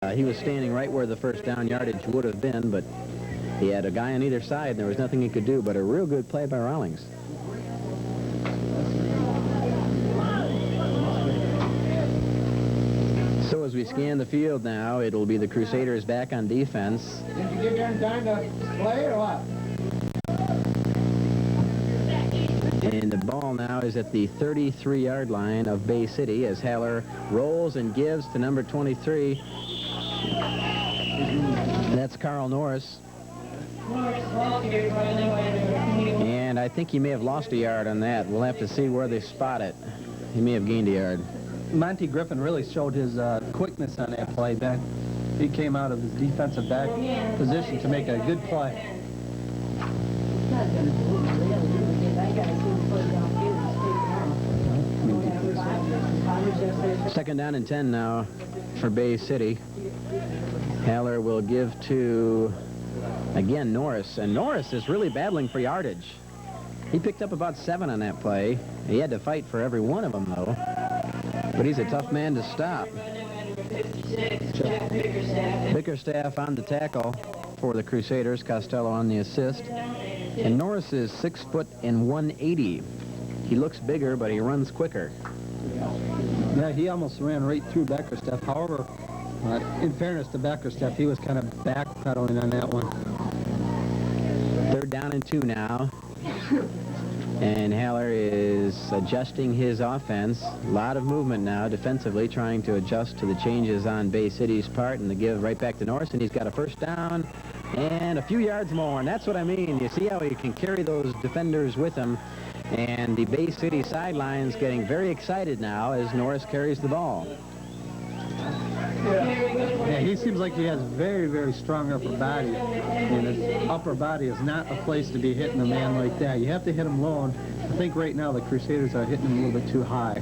He was standing right where the first down yardage would have been, but he had a guy on either side, and there was nothing he could do. But a real good play by Rollins. So as we scan the field now, it'll be the Crusaders back on defense. Did you get there in time to play or what? And the ball now is at the 33-yard line of Bay City as Haller rolls and gives to number 23. That's Carl Norris. And I think he may have lost a yard on that. We'll have to see where they spot it. He may have gained a yard. Monty Griffin really showed his quickness on that play, Ben. He came out of his defensive back position to make a good play. Second down and 10 now for Bay City. Haller will give to, again, Norris. And Norris is really battling for yardage. He picked up about 7 on that play. He had to fight for every one of them, though. But he's a tough man to stop. Bickerstaff on the tackle for the Crusaders. Costello on the assist. And Norris is 6 foot and 180. He looks bigger, but he runs quicker. Yeah, he almost ran right through Bickerstaff. However, in fairness to Bickerstaff, he was kind of backpedaling on that one. Third down and 2 now. And Haller is adjusting his offense. A lot of movement now defensively, trying to adjust to the changes on Bay City's part, and the give right back to Norris, and he's got a first down and a few yards more, and that's what I mean. You see how he can carry those defenders with him, and the Bay City sidelines getting very excited now as Norris carries the ball. Yeah, he seems like he has very, very strong upper body, and his upper body is not a place to be hitting a man like that. You have to hit him low, and I think right now the Crusaders are hitting him a little bit too high.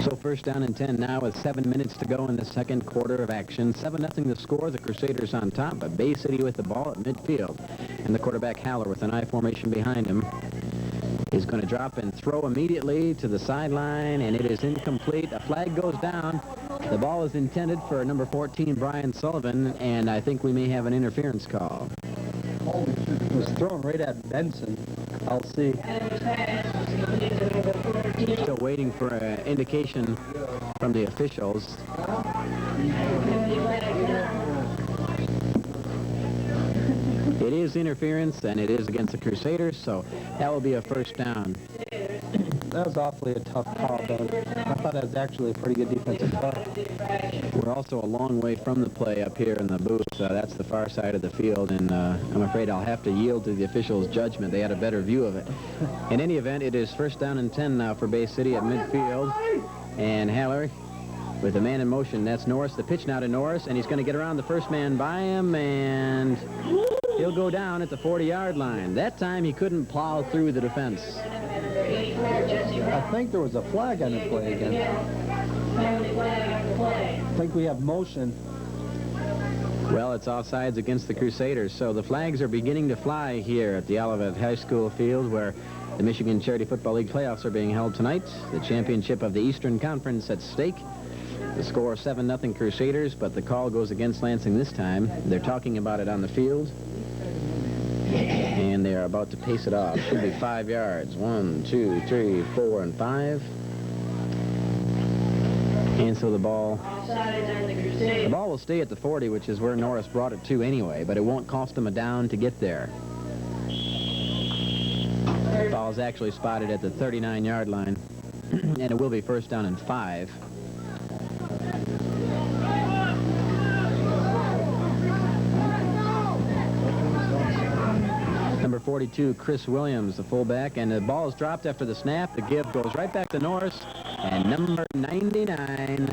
So first down and 10 now with 7 minutes to go in the second quarter of action. 7-0 the score. The Crusaders on top, but Bay City with the ball at midfield. And the quarterback Haller with an I formation behind him. He's going to drop and throw immediately to the sideline, and it is incomplete. A flag goes down. The ball is intended for number 14, Brian Sullivan, and I think we may have an interference call. It was thrown right at Benson. I'll see. Still waiting for an indication from the officials. It is interference, and it is against the Crusaders, so that will be a first down. That was awfully a tough call, Ben. I thought that was actually a pretty good defensive play. We're also a long way from the play up here in the booth. That's the far side of the field, and I'm afraid I'll have to yield to the officials' judgment. They had a better view of it. In any event, it is first down and 10 now for Bay City at midfield, and Haller with a man in motion. That's Norris. The pitch now to Norris, and he's going to get around the first man by him, and he'll go down at the 40-yard line. That time he couldn't plow through the defense. I think there was a flag on the play again. I think we have motion. Well, it's offsides against the Crusaders, so the flags are beginning to fly here at the Olivet High School field where the Michigan Charity Football League playoffs are being held tonight. The championship of the Eastern Conference at stake. The score 7-0 Crusaders, but the call goes against Lansing this time. They're talking about it on the field. And they are about to pace it off. Should be 5 yards. 1, 2, 3, 4, and 5. And so the ball will stay at the 40, which is where Norris brought it to anyway, but it won't cost him a down to get there. The ball is actually spotted at the 39-yard line, and it will be first down and 5. Number 42, Chris Williams, the fullback, and the ball is dropped after the snap. The give goes right back to Norris, and number 99,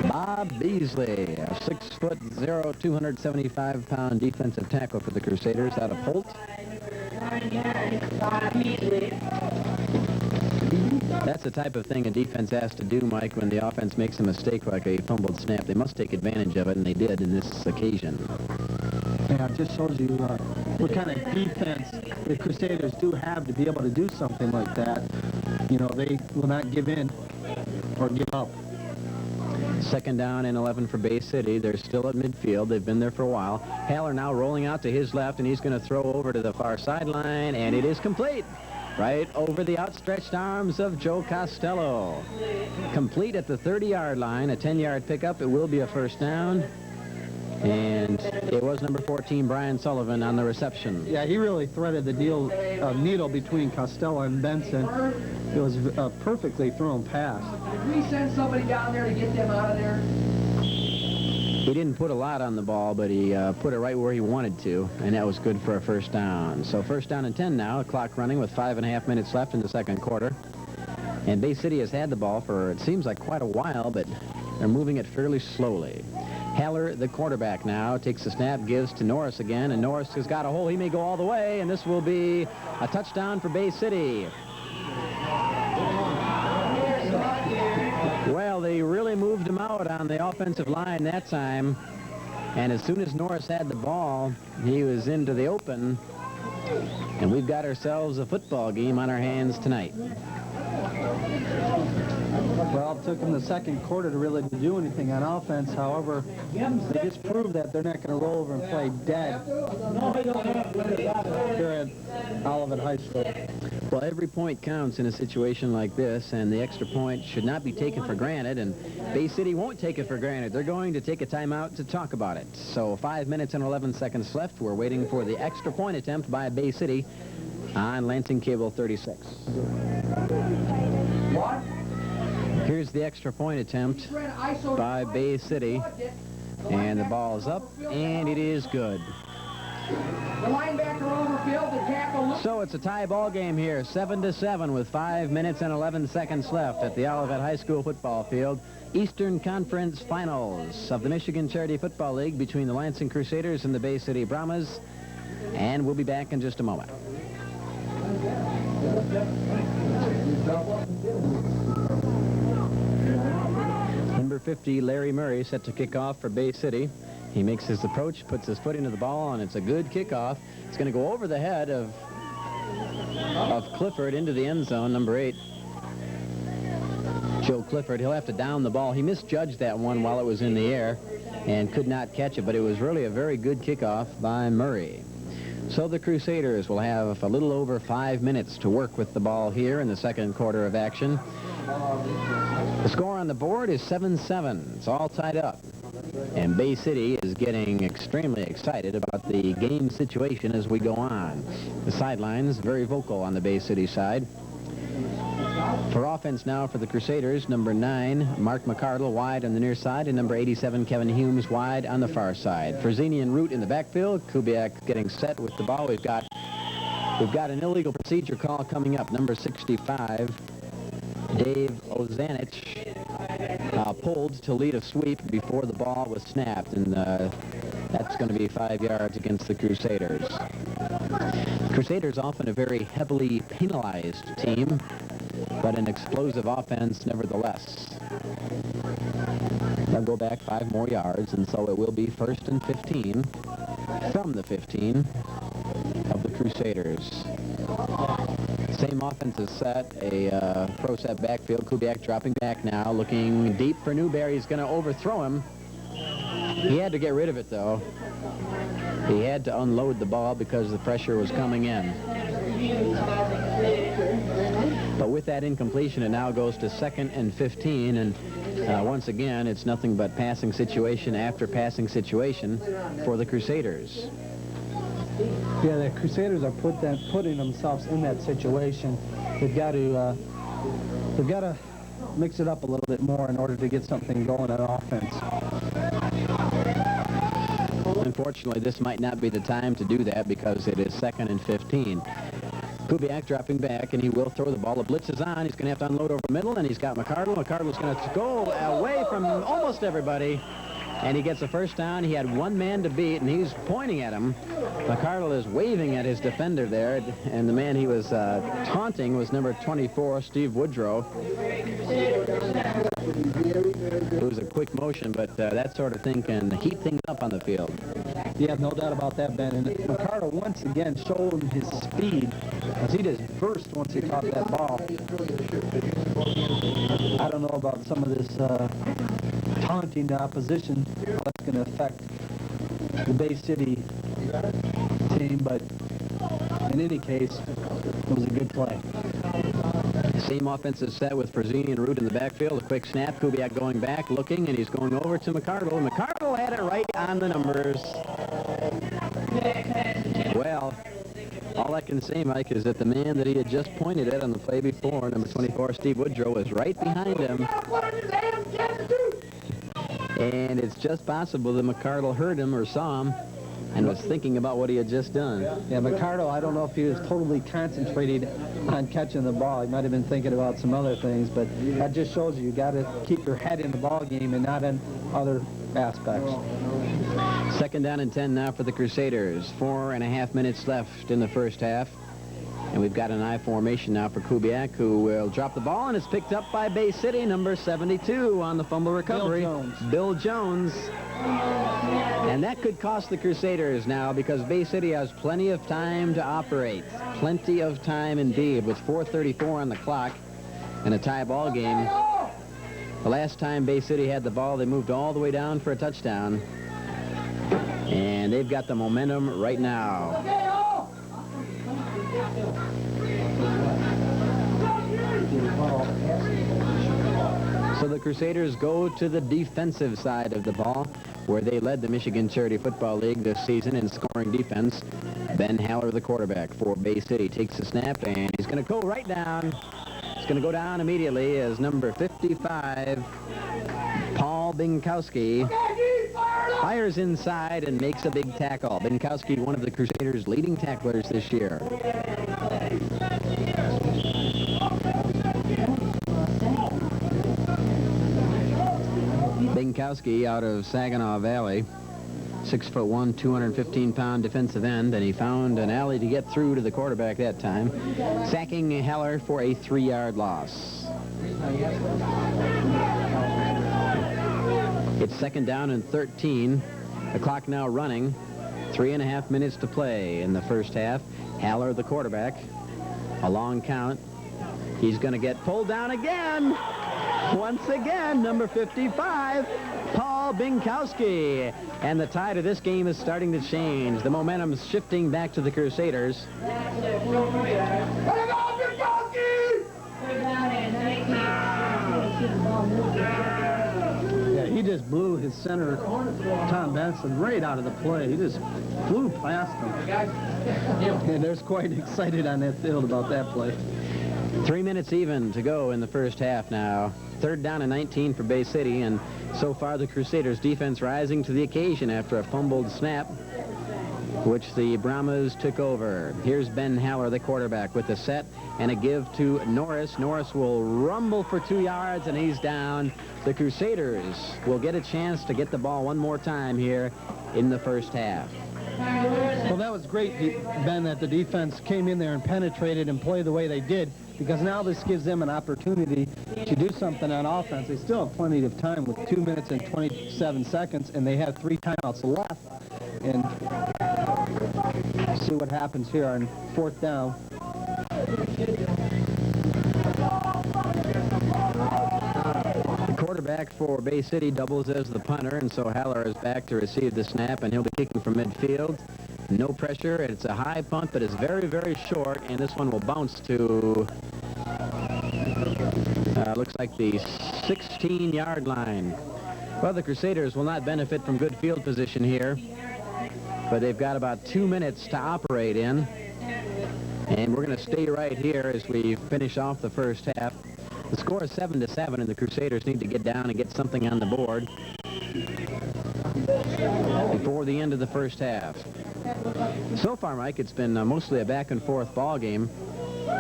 Bob Beasley, a 6'0", 275-pound defensive tackle for the Crusaders out of Holt. That's the type of thing a defense has to do, Mike, when the offense makes a mistake like a fumbled snap. They must take advantage of it, and they did in this occasion. Yeah, it just shows you what kind of defense the Crusaders do have to be able to do something like that. You know, they will not give in or give up. Second down and 11 for Bay City. They're still at midfield. They've been there for a while. Haller now rolling out to his left, and he's going to throw over to the far sideline, and it is complete. Right over the outstretched arms of Joe Costello. Complete at the 30-yard line, a 10-yard pickup. It will be a first down. And it was number 14, Brian Sullivan, on the reception. Yeah, he really threaded the needle between Costello and Benson. It was a perfectly thrown pass. Did we send somebody down there to get them out of there? He didn't put a lot on the ball, but he put it right where he wanted to, and that was good for a first down. So first down and 10 now, clock running with 5.5 minutes left in the second quarter. And Bay City has had the ball for, it seems like, quite a while, but they're moving it fairly slowly. Haller, the quarterback now, takes the snap, gives to Norris again, and Norris has got a hole. He may go all the way, and this will be a touchdown for Bay City. Well, they really moved him out on the offensive line that time. And as soon as Norris had the ball, he was into the open. And we've got ourselves a football game on our hands tonight. Well, it took them the second quarter to really do anything on offense. However, they just proved that they're not going to roll over and play dead here at Olivet High School. Well, every point counts in a situation like this, and the extra point should not be taken for granted, and Bay City won't take it for granted. They're going to take a timeout to talk about it. So 5 minutes and 11 seconds left. We're waiting for the extra point attempt by Bay City on Lansing Cable 36. What? Here's the extra point attempt by Bay City, and the ball is up, and it is good. The linebacker overfilled the tackle. So it's a tie ball game here, 7-7 with 5 minutes and 11 seconds left at the Olivet High School football field. Eastern Conference Finals of the Michigan Charity Football League between the Lansing Crusaders and the Bay City Brahmas. And we'll be back in just a moment. Number 50, Larry Murray, set to kick off for Bay City. He makes his approach, puts his foot into the ball, and it's a good kickoff. It's going to go over the head of Clifford into the end zone, number 8. Joe Clifford, he'll have to down the ball. He misjudged that one while it was in the air and could not catch it, but it was really a very good kickoff by Murray. So the Crusaders will have a little over 5 minutes to work with the ball here in the second quarter of action. The score on the board is 7-7. It's all tied up. And Bay City is getting extremely excited about the game situation as we go on. The sidelines very vocal on the Bay City side. For offense now for the Crusaders, number 9, Mark McCardle, wide on the near side, and number 87, Kevin Humes, wide on the far side. Frazini and Root in the backfield. Kubiak getting set with the ball. We've got an illegal procedure call coming up. Number 65, Dave Ozanich, pulled to lead a sweep before the ball was snapped, and that's going to be 5 yards against the Crusaders. Crusaders often a very heavily penalized team, but an explosive offense nevertheless. They'll go back 5 more yards, and so it will be 1st and 15 from the 15 of the Crusaders. Same offensive set, a pro set backfield. Kubiak dropping back now, looking deep for Newberry. He's going to overthrow him. He had to get rid of it, though. He had to unload the ball because the pressure was coming in. But with that incompletion, it now goes to 2nd and 15, and once again, it's nothing but passing situation after passing situation for the Crusaders. Yeah, the Crusaders are putting themselves in that situation. They've got to mix it up a little bit more in order to get something going on offense. Unfortunately, this might not be the time to do that because it is 2nd and 15. Kubiak dropping back, and he will throw the ball. The blitz is on. He's going to have to unload over the middle, and he's got McCardle. McCardle's going to go away from almost everybody, and he gets a first down. He had one man to beat, and he's pointing at him. McCardle is waving at his defender there, and the man he was taunting was number 24, Steve Woodrow. It was a quick motion, but that sort of thing can heat things up on the field. Yeah, no doubt about that, Ben. And McCardle once again showed his speed as he just burst once he caught that ball. I don't know about some of this taunting the opposition. That's going to affect the Bay City team, but in any case, it was a good play. Same offensive set with Frazzini and Root in the backfield. A quick snap. Kubiak going back, looking, and he's going over to McCardle. McCardle had it right on the numbers. Well, all I can say, Mike, is that the man that he had just pointed at on the play before, number 24, Steve Woodrow, was right behind him. And it's just possible that McCardle heard him or saw him and was thinking about what he had just done. Yeah, McCardle, I don't know if he was totally concentrated on catching the ball. He might have been thinking about some other things, but that just shows you got to keep your head in the ball game and not in other aspects. Second down and 10 now for the Crusaders. 4.5 minutes left in the first half. And we've got an I formation now for Kubiak, who will drop the ball, and it's picked up by Bay City, number 72 on the fumble recovery. Bill Jones. And that could cost the Crusaders now, because Bay City has plenty of time to operate. Plenty of time indeed, with 4:34 on the clock and a tie ball game. The last time Bay City had the ball, they moved all the way down for a touchdown. And they've got the momentum right now. So the Crusaders go to the defensive side of the ball, where they led the Michigan Charity Football League this season in scoring defense. Ben Haller, the quarterback for Bay City, takes the snap, and he's going to go right down. He's going to go down immediately as number 55, Paul Binkowski, fires inside and makes a big tackle. Binkowski, one of the Crusaders' leading tacklers this year. Binkowski out of Saginaw Valley, 6'1", 215-pound defensive end, and he found an alley to get through to the quarterback that time, sacking Heller for a 3-yard loss. It's second down and 13. The clock now running. 3.5 minutes to play in the first half. Haller, the quarterback, a long count. He's going to get pulled down again. Once again, number 55, Paul Binkowski. And the tide of this game is starting to change. The momentum's shifting back to the Crusaders. Yeah, he just blew his center, Tom Benson, right out of the play. He just flew past him. And they're quite excited on that field about that play. 3 minutes even to go in the first half now. Third down and 19 for Bay City, and so far the Crusaders defense rising to the occasion after a fumbled snap, which the Brahmas took over. Here's Ben Haller, the quarterback, with the set and a give to Norris. Norris will rumble for 2 yards, and he's down. The Crusaders will get a chance to get the ball one more time here in the first half. Well, that was great, Ben, that the defense came in there and penetrated and played the way they did, because now this gives them an opportunity to do something on offense. They still have plenty of time with 2 minutes and 27 seconds, and they have 3 timeouts left. And see what happens here on fourth down. The quarterback for Bay City doubles as the punter, and so Haller is back to receive the snap, and he'll be kicking from midfield. No pressure. It's a high punt, but it's very, very short, and this one will bounce to, looks like the 16-yard line. Well, the Crusaders will not benefit from good field position here, but they've got about 2 minutes to operate in, and we're going to stay right here as we finish off the first half. The score is 7-7, and the Crusaders need to get down and get something on the board before the end of the first half. So far, Mike, it's been mostly a back-and-forth ball game,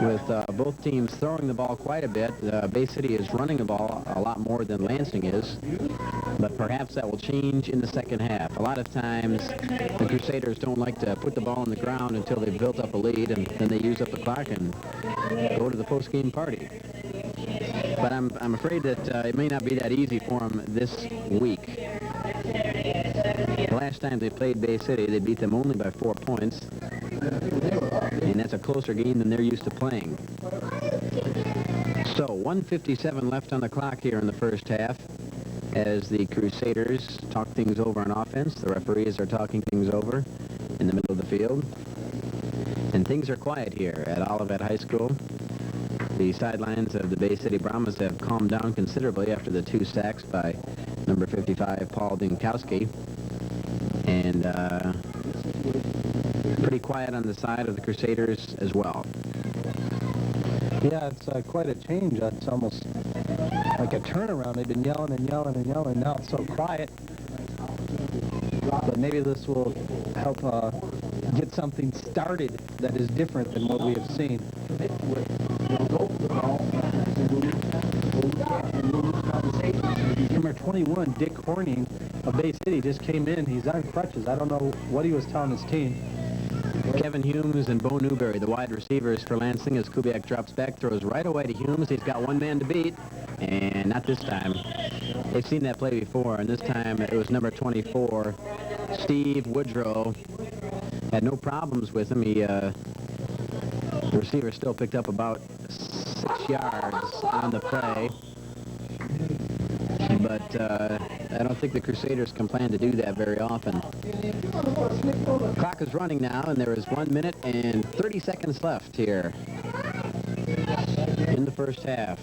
with both teams throwing the ball quite a bit. Bay City is running the ball a lot more than Lansing is, but perhaps that will change in the second half. A lot of times, the Crusaders don't like to put the ball on the ground until they've built up a lead, and then they use up the clock and go to the post-game party. But I'm afraid that it may not be that easy for them this week. The last time they played Bay City, they beat them only by 4 points. And that's a closer game than they're used to playing. So 1:57 left on the clock here in the first half. As the Crusaders talk things over on offense, the referees are talking things over in the middle of the field. And things are quiet here at Olivet High School. The sidelines of the Bay City Brahmas have calmed down considerably after the 2 sacks by number 55, Paul Dinkowski. And pretty quiet on the side of the Crusaders as well. Yeah, it's quite a change. It's almost like a turnaround. They've been yelling and yelling and yelling. Now it's so quiet. But maybe this will help get something started that is different than what we have seen. Number 21, Dick Horning of Bay City, just came in. He's on crutches. I don't know what he was telling his team. Kevin Humes and Bo Newberry, the wide receivers for Lansing, as Kubiak drops back, throws right away to Humes. He's got one man to beat, and not this time. They've seen that play before, and this time it was number 24, Steve Woodrow. Had no problems with him. The receiver still picked up about 6 yards on the play. But I don't think the Crusaders can plan to do that very often. Clock is running now, and there is 1 minute and 30 seconds left here in the first half.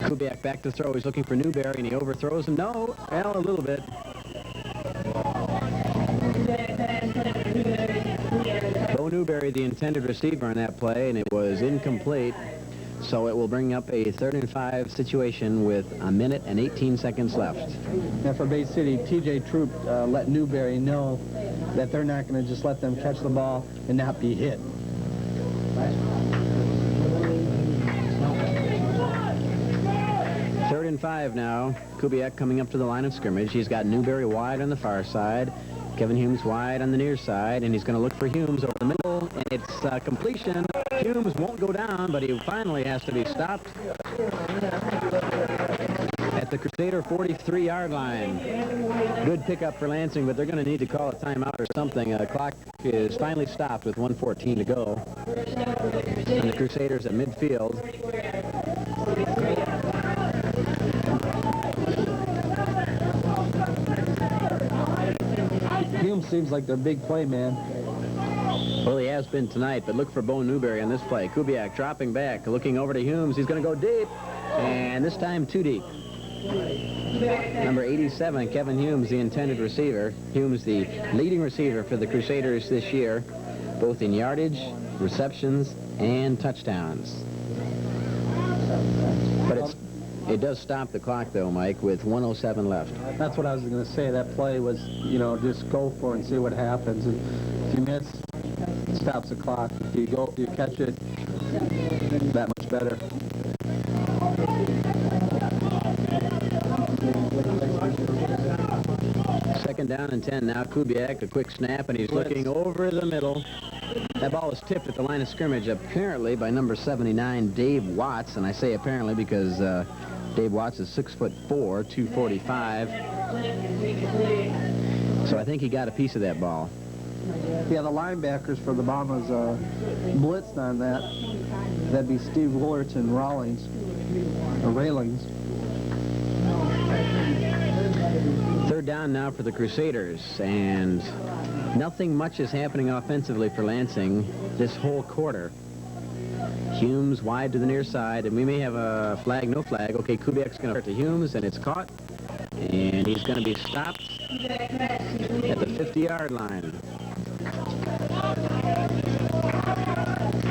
Kubiak back to throw. He's looking for Newberry, and he overthrows him. No, well, a little bit. Bo Newberry, the intended receiver on that play, and it was incomplete. So it will bring up a 3rd and 5 situation with 1 minute and 18 seconds left. Now for Bay City, T.J. Troop let Newberry know that they're not going to just let them catch the ball and not be hit. Third and 5 now. Kubiak coming up to the line of scrimmage. He's got Newberry wide on the far side, Kevin Humes wide on the near side, and he's going to look for Humes over the middle, and it's completion. Humes won't go down, but he finally has to be stopped at the Crusader 43-yard line. Good pickup for Lansing, but they're going to need to call a timeout or something. The clock is finally stopped with 1:14 to go. And the Crusaders at midfield. Humes seems like their big play man. Well, he has been tonight, but look for Bo Newberry on this play. Kubiak dropping back, looking over to Humes. He's going to go deep, and this time too deep. Number 87, Kevin Humes, the intended receiver. Humes, the leading receiver for the Crusaders this year, both in yardage, receptions, and touchdowns. But it does stop the clock, though, Mike, with 1:07 left. That's what I was going to say. That play was, you know, just go for it and see what happens. And if you miss, it stops the clock. If you catch it, that much better. Second down and 10 now. Kubiak, a quick snap, and he's looking over the middle. That ball was tipped at the line of scrimmage, apparently by number 79, Dave Watts. And I say apparently because Dave Watts is 6'4", 245. So I think he got a piece of that ball. Yeah, the linebackers for the Brahmas blitzed on that. That'd be Steve Woolert and Rollins, or Railings. Third down now for the Crusaders, and nothing much is happening offensively for Lansing this whole quarter. Humes wide to the near side, and we may have a flag, no flag. Okay, Kubiak's going to start to Humes, and it's caught, and he's going to be stopped at the 50-yard line.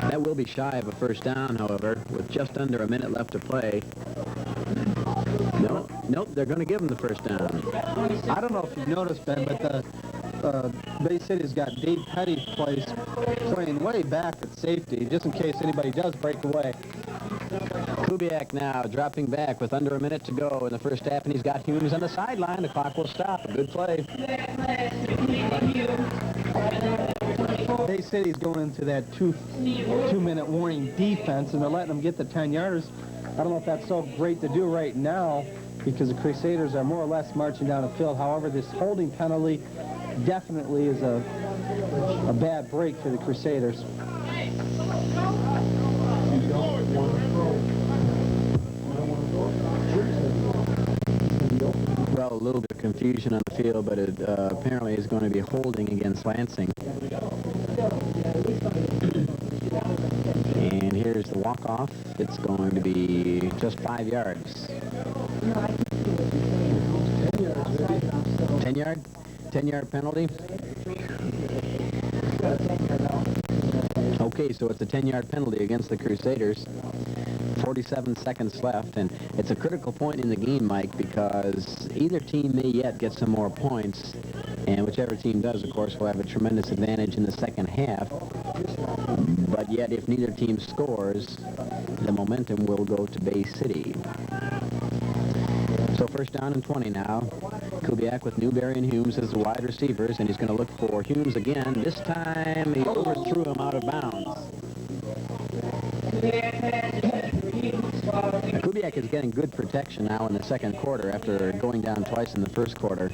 That will be shy of a first down, however, with just under a minute left to play. Nope, they're going to give him the first down. I don't know if you've noticed, Ben, but the Bay City's got Dave Petty's place playing way back at safety, just in case anybody does break away. Kubiak now dropping back with under a minute to go in the first half, and he's got Humes on the sideline. The clock will stop. A good play. Bay City's going into that two-minute warning defense, and they're letting them get the 10-yarders. I don't know if that's so great to do right now because the Crusaders are more or less marching down the field. However, this holding penalty definitely is a bad break for the Crusaders. a little bit of confusion on the field, but it apparently is going to be holding against Lansing. And here's the walk-off. It's going to be just 5 yards. 10 yard? 10-yard penalty? Okay, so it's a 10-yard penalty against the Crusaders. 47 seconds left, and it's a critical point in the game, Mike, because either team may yet get some more points, and whichever team does, of course, will have a tremendous advantage in the second half. But yet, if neither team scores, the momentum will go to Bay City. So first down and 20 now. Kubiak with Newberry and Humes as the wide receivers, and he's going to look for Humes again. This time, he overthrew him out of bounds. Kubiak is getting good protection now in the second quarter after going down twice in the first quarter.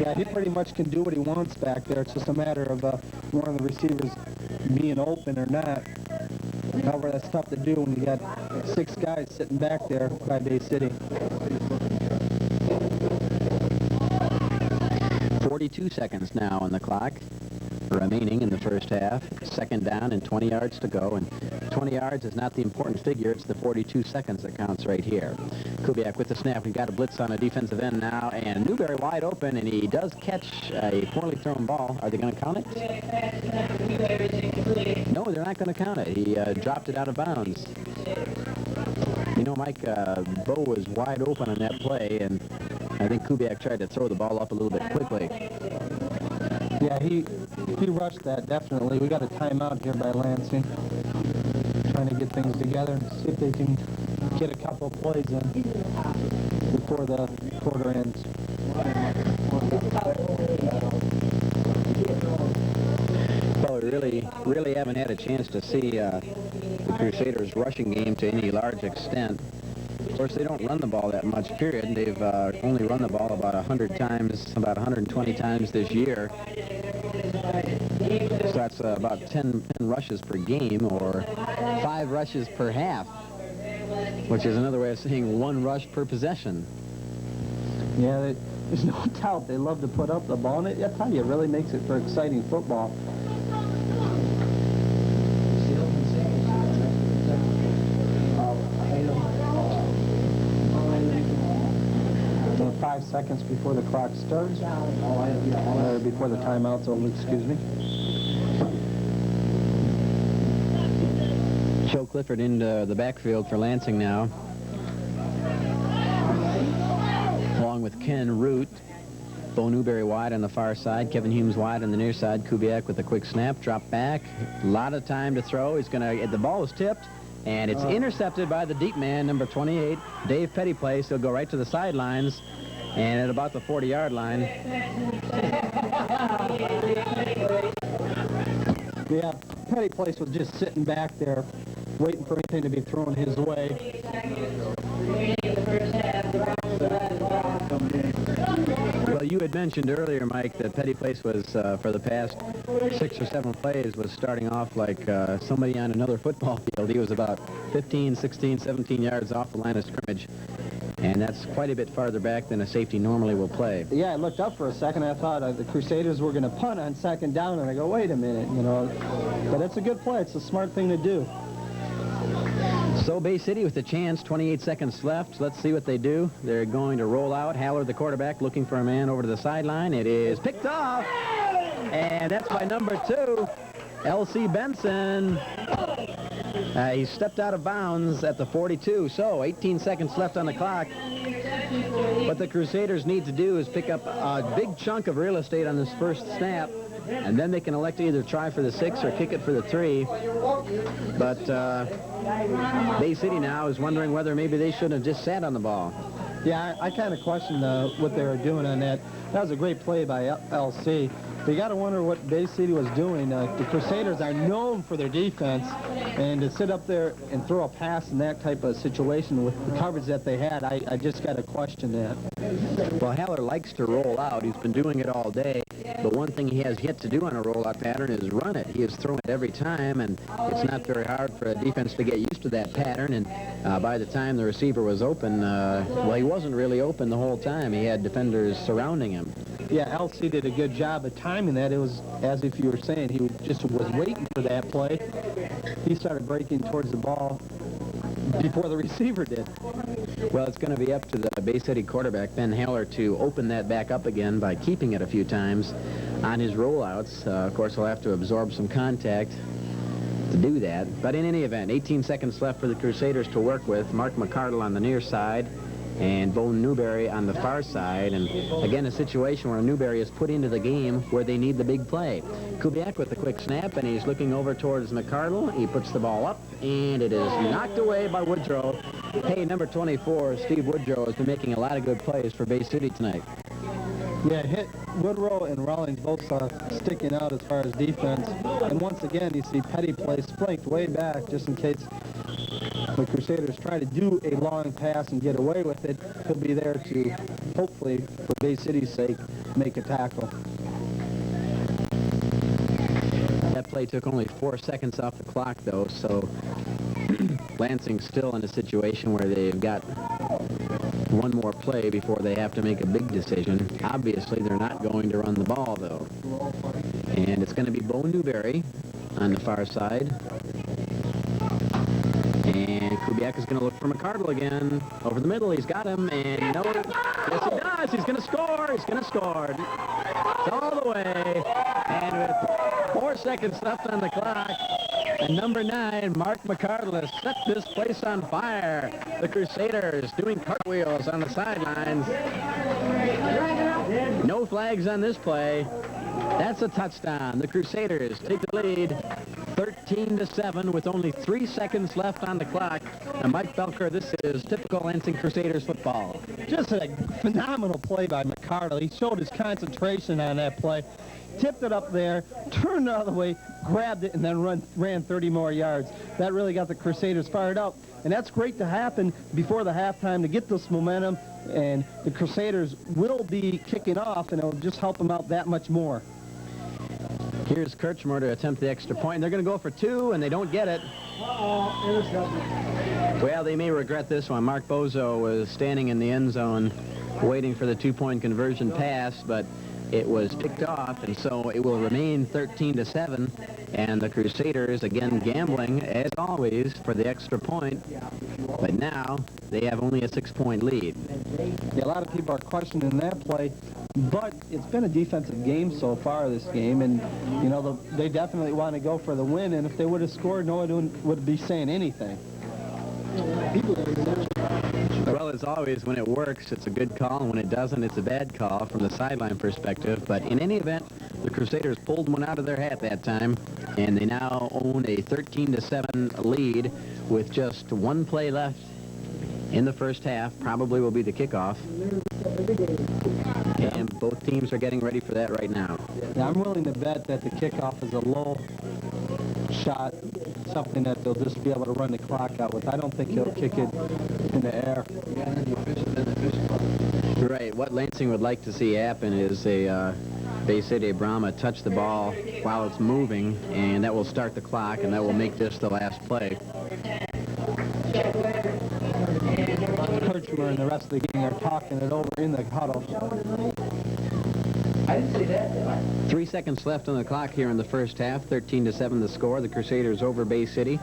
Yeah, he pretty much can do what he wants back there. It's just a matter of one of the receivers being open or not. However, that's tough to do when you got 6 guys sitting back there by Bay City. 42 seconds now on the clock remaining in the first half. Second down and 20 yards to go, and 20 yards is not the important figure. It's the 42 seconds that counts right here. Kubiak with the snap. We've got a blitz on a defensive end now, and Newberry wide open, and he does catch a poorly thrown ball. Are they going to count it? No, they're not going to count it. He dropped it out of bounds. You know, Mike, Bo was wide open on that play, and I think Kubiak tried to throw the ball up a little bit quickly. Yeah, he rushed that, definitely. We got a timeout here by Lansing. Trying to get things together and see if they can get a couple of plays in before the quarter ends. Well, we really haven't had a chance to see the Crusaders' rushing game to any large extent. Of course, they don't run the ball that much, period. They've only run the ball about 100 times, about 120 times this year. So that's about 10 rushes per game, or 5 rushes per half, which is another way of saying 1 rush per possession. Yeah, there's no doubt they love to put up the ball, and I tell you, it really makes it for exciting football. 5 seconds before the clock starts, or before the timeout's over, excuse me. Joe Clifford into the backfield for Lansing now, along with Ken Root. Bo Newberry wide on the far side, Kevin Humes wide on the near side. Kubiak with a quick snap, drop back, a lot of time to throw. He's going to, the ball is tipped, and it's intercepted by the deep man, number 28, Dave Pettyplace. He'll go right to the sidelines, and at about the 40-yard line. Yeah, Pettyplace was just sitting back there, waiting for anything to be thrown his way. Well, you had mentioned earlier, Mike, that Pettyplace was, for the past 6 or 7 plays, was starting off like somebody on another football field. He was about 15, 16, 17 yards off the line of scrimmage, and that's quite a bit farther back than a safety normally will play. Yeah, I looked up for a second. I thought the Crusaders were going to punt on second down, and I go, wait a minute, you know. But it's a good play. It's a smart thing to do. So Bay City with a chance, 28 seconds left. Let's see what they do. They're going to roll out. Haller, the quarterback, looking for a man over to the sideline. It is picked off, and that's by number 2, L.C. Benson. He stepped out of bounds at the 42, so 18 seconds left on the clock. What the Crusaders need to do is pick up a big chunk of real estate on this first snap, and then they can elect to either try for the 6 or kick it for the 3. But Bay City now is wondering whether maybe they shouldn't have just sat on the ball. Yeah, I kind of questioned what they were doing on that. That was a great play by LC. But you got to wonder what Bay City was doing. The Crusaders are known for their defense, and to sit up there and throw a pass in that type of situation with the coverage that they had, I just got to question that. Well, Haller likes to roll out. He's been doing it all day. But one thing he has yet to do on a rollout pattern is run it. He has thrown it every time, and it's not very hard for a defense to get used to that pattern. And by the time the receiver was open, well, he wasn't really open the whole time. He had defenders surrounding him. Yeah, LC did a good job of timing that. It was as if you were saying he just was waiting for that play. He started breaking towards the ball before the receiver did. Well, it's going to be up to the Bay City quarterback, Ben Haller, to open that back up again by keeping it a few times on his rollouts. Of course, he'll have to absorb some contact to do that. But in any event, 18 seconds left for the Crusaders to work with. Mark McCardle on the near side and Bo Newberry on the far side. And again, a situation where Newberry is put into the game where they need the big play. Kubiak with the quick snap, and he's looking over towards McCardle. He puts the ball up, and it is knocked away by Woodrow. Hey, number 24, Steve Woodrow, has been making a lot of good plays for Bay City tonight. Yeah, hit Woodrow and Rollins both sticking out as far as defense. And once again, you see Petty place flanked way back just in case the Crusaders try to do a long pass and get away with it. He'll be there to, hopefully, for Bay City's sake, make a tackle. That play took only 4 seconds off the clock, though, so Lansing's still in a situation where they've got one more play before they have to make a big decision. Obviously, they're not going to run the ball, though. And it's going to be Bo Newberry on the far side. And Kubiak is going to look for McCardle again. Over the middle, he's got him, and you know what? Yes, he does. He's going to score. He's going to score. It's all the way. And with 4 seconds left on the clock, and number 9, Mark McCardle, has set this place on fire. The Crusaders doing cartwheels on the sidelines. No flags on this play. That's a touchdown. The Crusaders take the lead 13-7 with only 3 seconds left on the clock. And Mike Belker, this is typical Lansing Crusaders football. Just a phenomenal play by McCardle. He showed his concentration on that play. Tipped it up there, turned the other way, grabbed it, and then ran 30 more yards. That really got the Crusaders fired up. And that's great to happen before the halftime to get this momentum. And the Crusaders will be kicking off, and it'll just help them out that much more. Here's Kirchmer to attempt the extra point. They're going to go for 2, and they don't get it. Well, they may regret this one. Mark Bozo was standing in the end zone waiting for the 2-point conversion pass, but it was picked off, and so it will remain 13-7. And the Crusaders, again, gambling, as always, for the extra point. But now they have only a 6-point lead. Yeah, a lot of people are questioning that play, but it's been a defensive game so far this game, and, you know, they definitely want to go for the win, and if they would have scored, no one would be saying anything. Well, as always, when it works, it's a good call, and when it doesn't, it's a bad call from the sideline perspective. But in any event, the Crusaders pulled one out of their hat that time, and they now own a 13-7 lead with just 1 play left in the first half. Probably will be the kickoff. And both teams are getting ready for that right now. Yeah, I'm willing to bet that the kickoff is a low shot, something that they'll just be able to run the clock out with. I don't think he'll kick it in the air. Right. What Lansing would like to see happen is a Bay City Brahma touch the ball while it's moving, and that will start the clock, and that will make this the last play. Kirchmer and the rest of the game are talking it over in the huddle. I didn't say that. 3 seconds left on the clock here in the first half. 13-7 the score. The Crusaders over Bay City.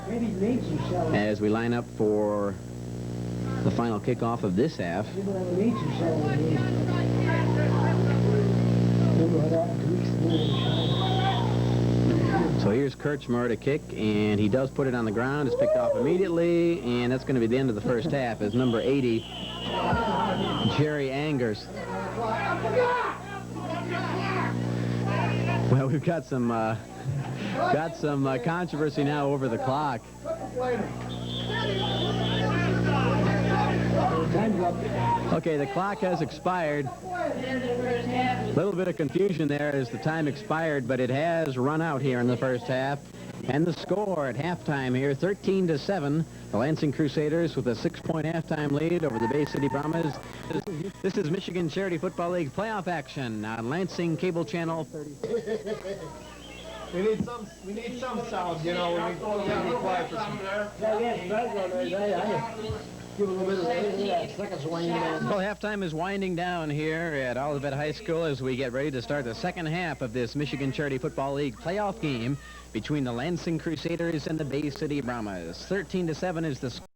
As we line up for the final kickoff of this half. So here's Kirchmer to kick, and he does put it on the ground. It's picked off immediately, and that's going to be the end of the first half as number 80, Jerry Angers. Well, we've got some controversy now over the clock. Time's up. Okay, the clock has expired. A little bit of confusion there as the time expired, but it has run out here in the first half. And the score at halftime here, 13-7. The Lansing Crusaders with a 6-point halftime lead over the Bay City Brahmas. This is Michigan Charity Football League playoff action on Lansing Cable Channel 30. We need some sound, you know, when we gotta be quiet for some. Well, halftime is winding down here at Olivet High School as we get ready to start the second half of this Michigan Charity Football League playoff game between the Lansing Crusaders and the Bay City Brahmas. 13-7 is the score.